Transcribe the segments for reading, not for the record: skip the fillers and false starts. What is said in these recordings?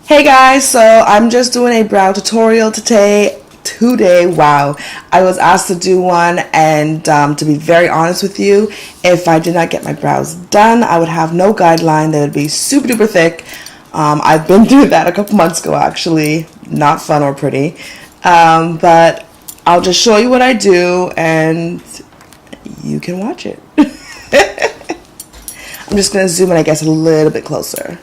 Hey guys, so I'm just doing a brow tutorial today. Wow. I was asked to do one, and to be very honest with you, if I did not get my brows done, I would have no guideline. They would be super duper thick. I've been through that a couple months ago, actually. Not fun or pretty. But I'll just show you what I do, and you can watch it. I'm just going to zoom in, I guess, a little bit closer.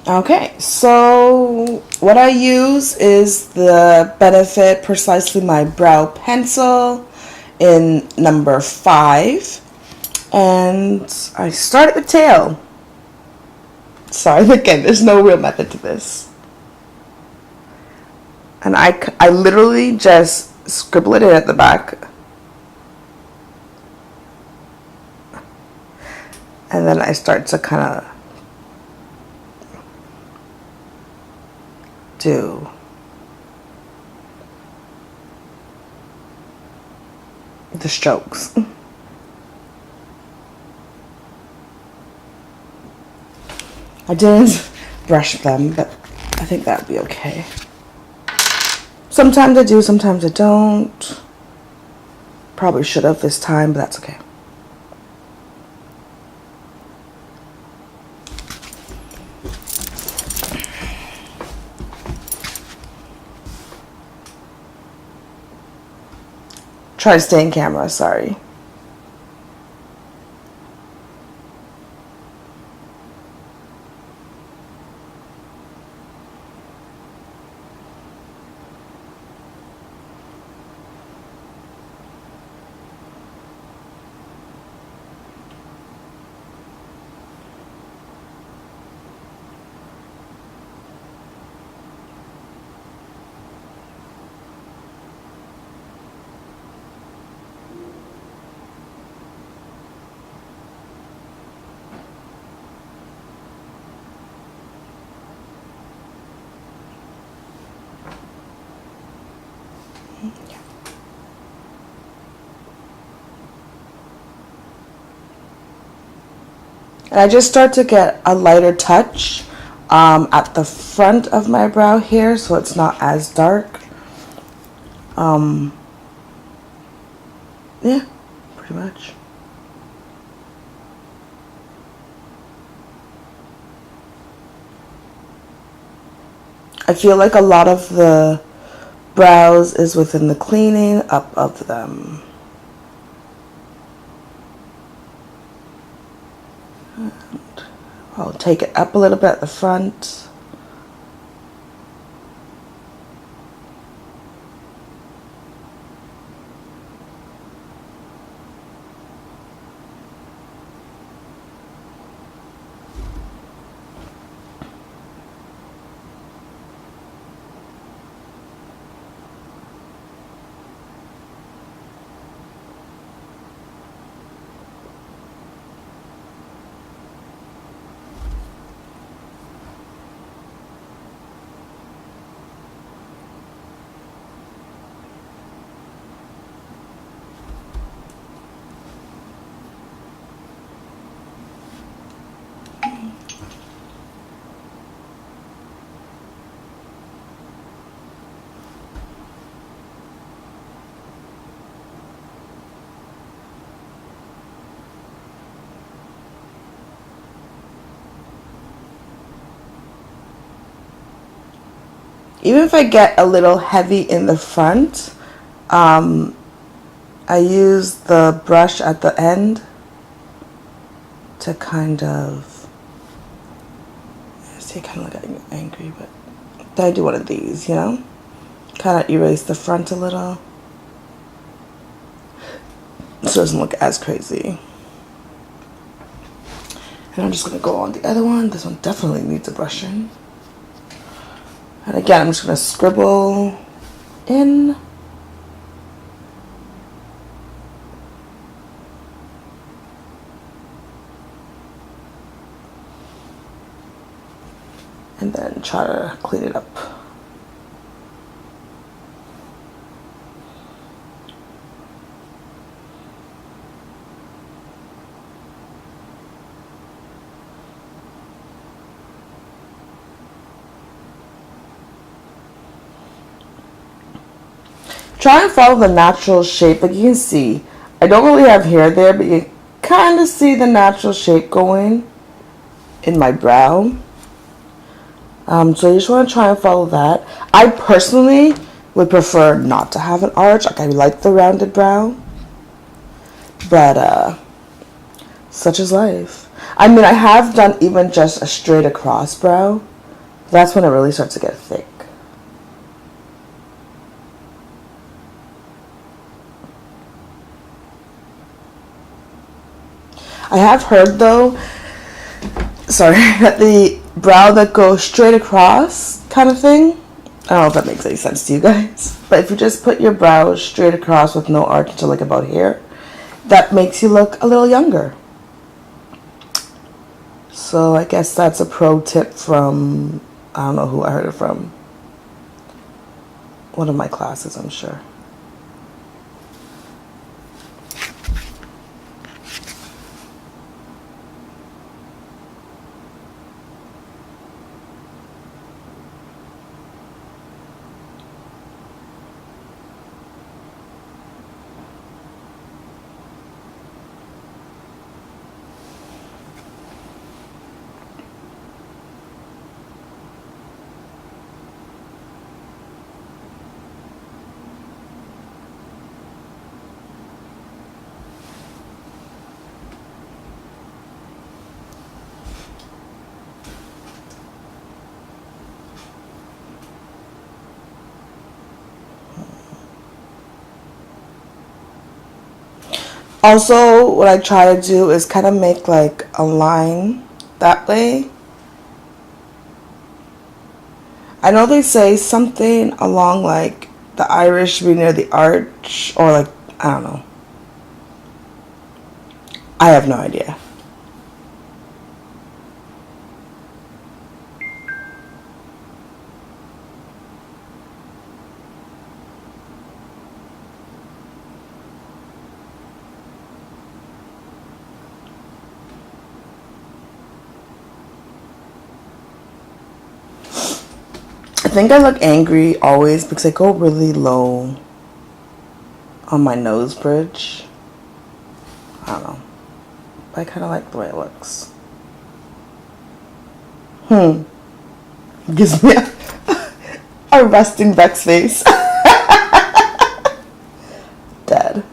Okay, so what I use is the Benefit Precisely My Brow Pencil in number 5. And I start at the tail. Sorry, again, there's no real method to this. And I literally just scribble it in at the back. And then I start to kind of do the strokes. I didn't brush them, but I think that would be okay. Sometimes I do, sometimes I don't. Probably should have this time, but that's okay. Try to stay in camera, sorry. And I just start to get a lighter touch at the front of my brow here, so it's not as dark. Yeah, pretty much. I feel like a lot of the brows is within the cleaning up of them. And I'll take it up a little bit at the front. Even if I get a little heavy in the front, I use the brush at the end to kind of, see, kind of look angry, but then I do one of these, you know? Kind of erase the front a little, so it doesn't look as crazy. And I'm just going to go on the other one. This one definitely needs a brushing. And again, I'm just going to scribble in. And then try to clean it up. Try and follow the natural shape. Like you can see, I don't really have hair there, but you kind of see the natural shape going in my brow. So you just want to try and follow that. I personally would prefer not to have an arch. Like I like the rounded brow. But such is life. I mean, I have done even just a straight across brow. That's when it really starts to get thick. I have heard though, sorry, that the brow that goes straight across kind of thing, I don't know if that makes any sense to you guys, but if you just put your brows straight across with no arch until like about here, that makes you look a little younger. So I guess that's a pro tip from, I don't know who I heard it from. One of my classes, I'm sure. Also, what I try to do is kind of make like a line that way. I know they say something along like the iris should be near the arch, or like, I don't know. I have no idea. I think I look angry always because I go really low on my nose bridge. I don't know. But I kind of like the way it looks. Gives me a resting Vex face. Dead.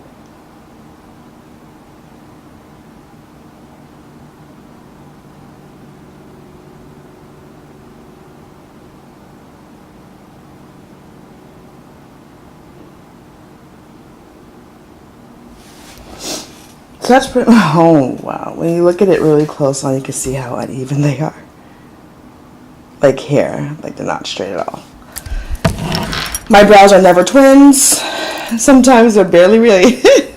So that's pretty, oh wow. When you look at it really close on, you can see how uneven they are. Like here, like they're not straight at all. My brows are never twins. Sometimes they're barely related.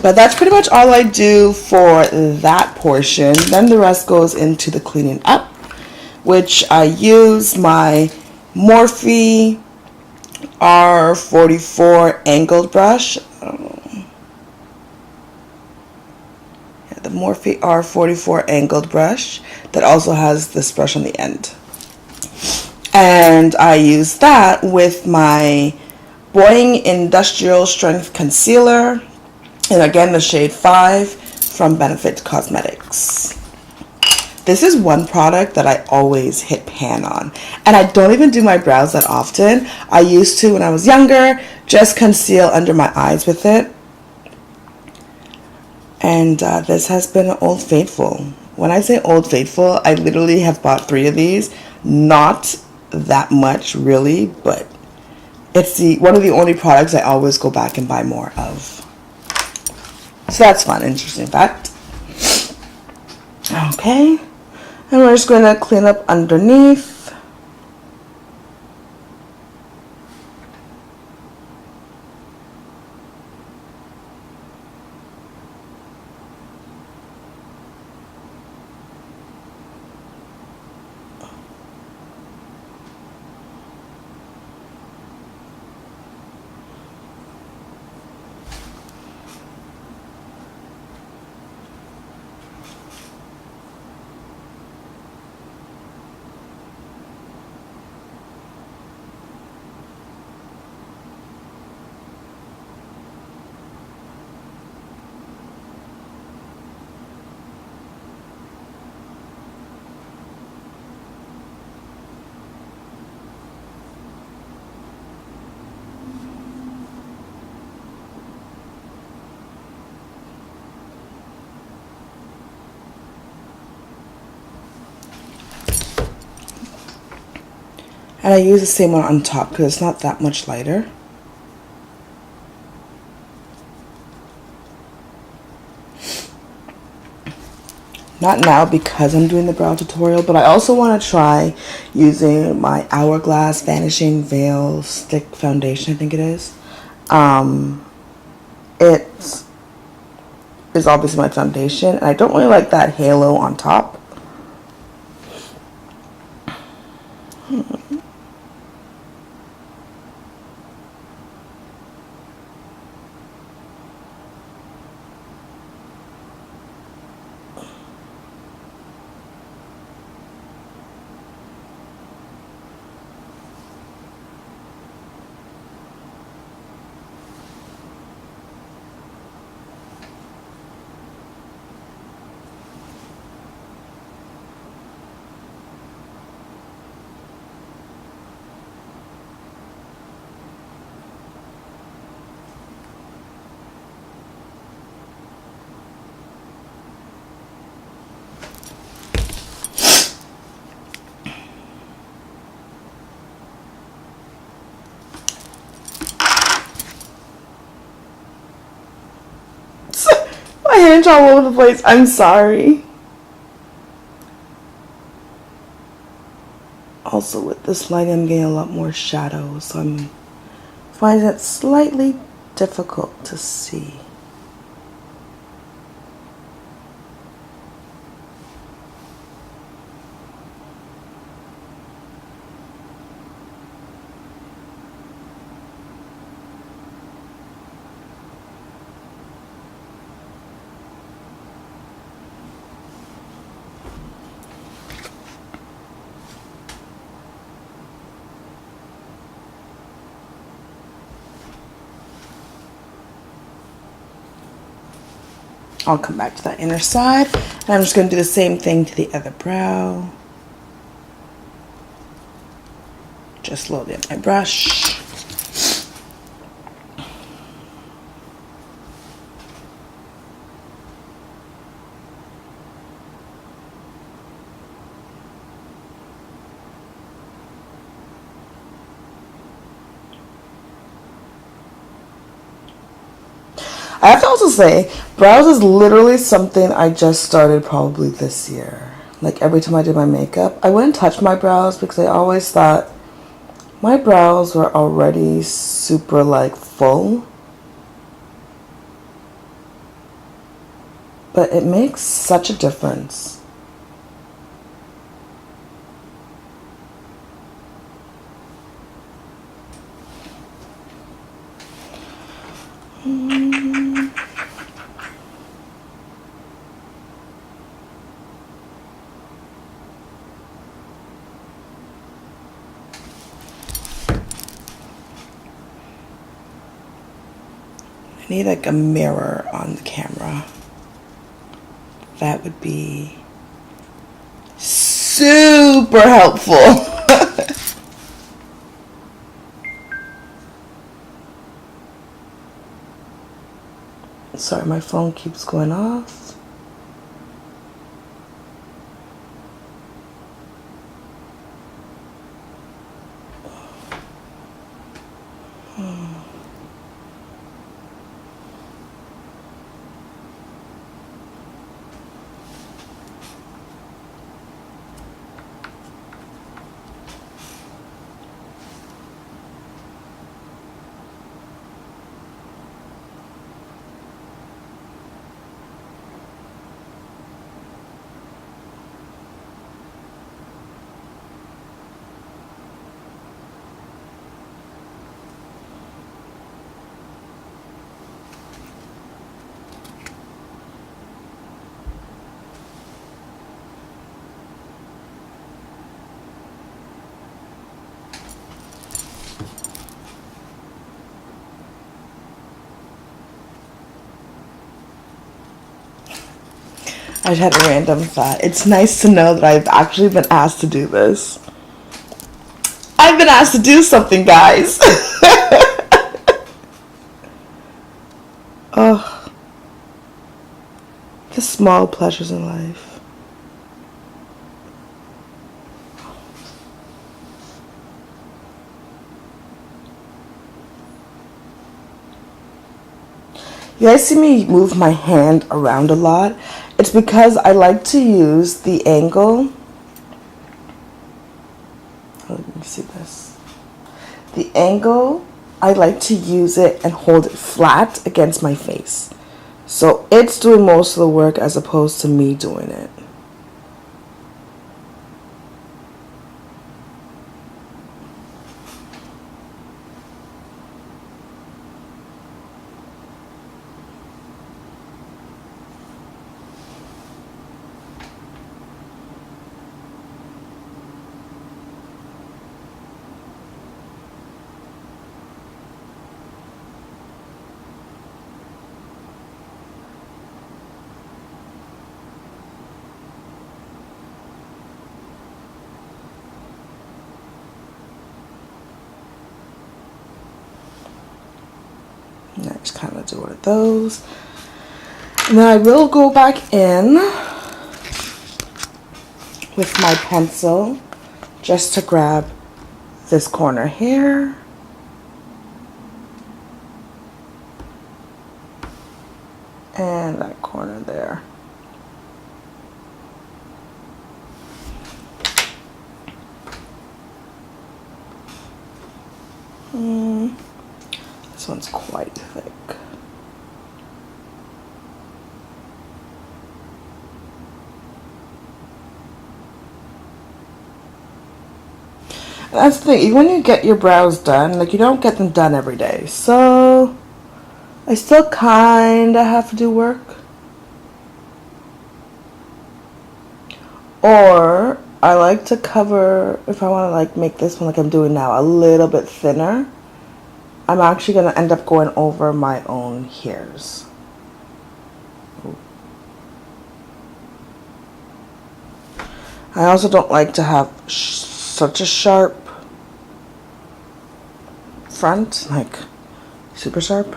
But that's pretty much all I do for that portion. Then the rest goes into the cleaning up, which I use my Morphe R44 angled brush. The Morphe R44 angled brush that also has this brush on the end. And I use that with my Boing Industrial Strength Concealer, and again the shade 5 from Benefit Cosmetics. This is one product that I always hit pan on, and I don't even do my brows that often. I used to when I was younger, just conceal under my eyes with it. And this has been an Old Faithful. When I say Old Faithful, I literally have bought 3 of these. Not that much really, but it's one of the only products I always go back and buy more of. So that's fun, interesting fact. Okay, and we're just going to clean up underneath. And I use the same one on top because it's not that much lighter. Not now because I'm doing the brow tutorial, but I also want to try using my Hourglass Vanishing Veil Stick Foundation, I think it is. It is obviously my foundation, and I don't really like that halo on top. My hands all over the place. I'm sorry. Also, with this light, I'm getting a lot more shadow, so I'm finding it slightly difficult to see. I'll come back to that inner side, and I'm just going to do the same thing to the other brow. Just slowly up my brush. I have to also say, brows is literally something I just started probably this year. Like every time I did my makeup, I wouldn't touch my brows because I always thought my brows were already super like full. But it makes such a difference. I need like a mirror on the camera. That would be super helpful. Sorry, my phone keeps going off. I just had a random thought. It's nice to know that I've actually been asked to do this. I've been asked to do something, guys. Oh, the small pleasures in life. You guys see me move my hand around a lot. It's because I like to use the angle. Oh, let me see this. The angle, I like to use it and hold it flat against my face. So it's doing most of the work as opposed to me doing it. And I just kind of do one of those. And then I will go back in with my pencil just to grab this corner here. And that corner there. This one's quite thick. That's the thing, when you get your brows done, like, you don't get them done every day. So I still kind of have to do work. Or I like to cover, if I want to like make this one like I'm doing now a little bit thinner, I'm actually going to end up going over my own hairs. I also don't like to have such a sharp front, like super sharp.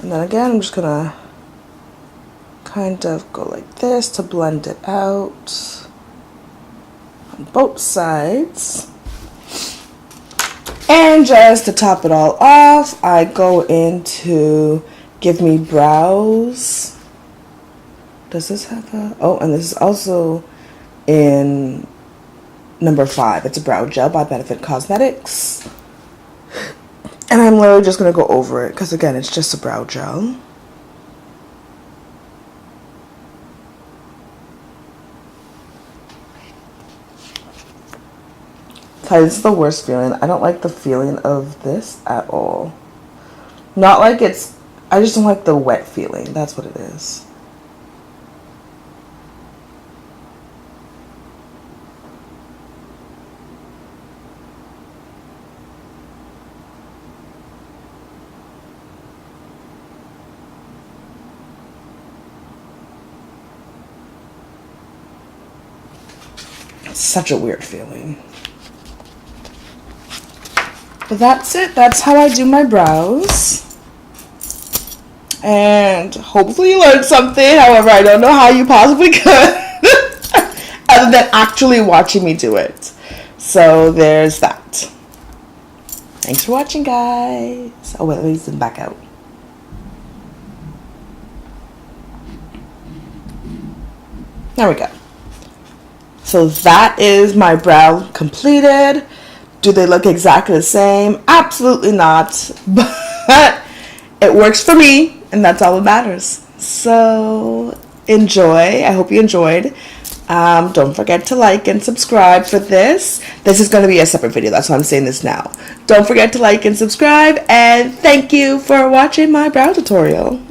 And then again, I'm just going to kind of go like this to blend it out on both sides. And just to top it all off, I go into Give Me Brows. Does this have a... Oh, and this is also in number 5. It's a brow gel by Benefit Cosmetics. And I'm literally just going to go over it because, again, it's just a brow gel. This is the worst feeling. I don't like the feeling of this at all. Not like it's... I just don't like the wet feeling. That's what it is. It's such a weird feeling. But that's it. That's how I do my brows. And hopefully you learned something. However, I don't know how you possibly could. Other than actually watching me do it. So there's that. Thanks for watching, guys. Oh, wait, let me zoom back out. There we go. So that is my brow completed. Do they look exactly the same? Absolutely not. But it works for me, and that's all that matters. So enjoy. I hope you enjoyed. Don't forget to like and subscribe for this. This is going to be a separate video. That's why I'm saying this now. Don't forget to like and subscribe. And thank you for watching my brow tutorial.